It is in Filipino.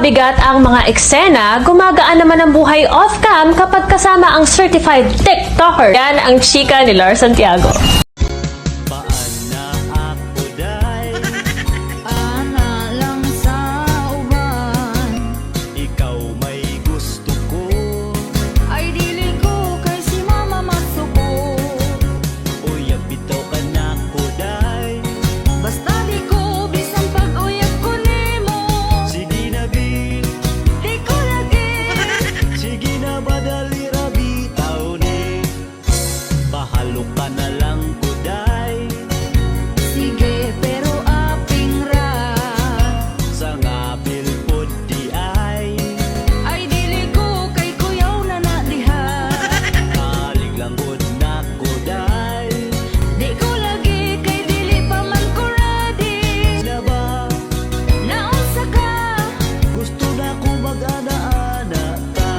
mabigat ang mga eksena, gumagaan naman ang buhay off-cam kapag kasama ang certified TikToker. Yan ang chika ni Lars Santiago. Mag-ana-ana ka.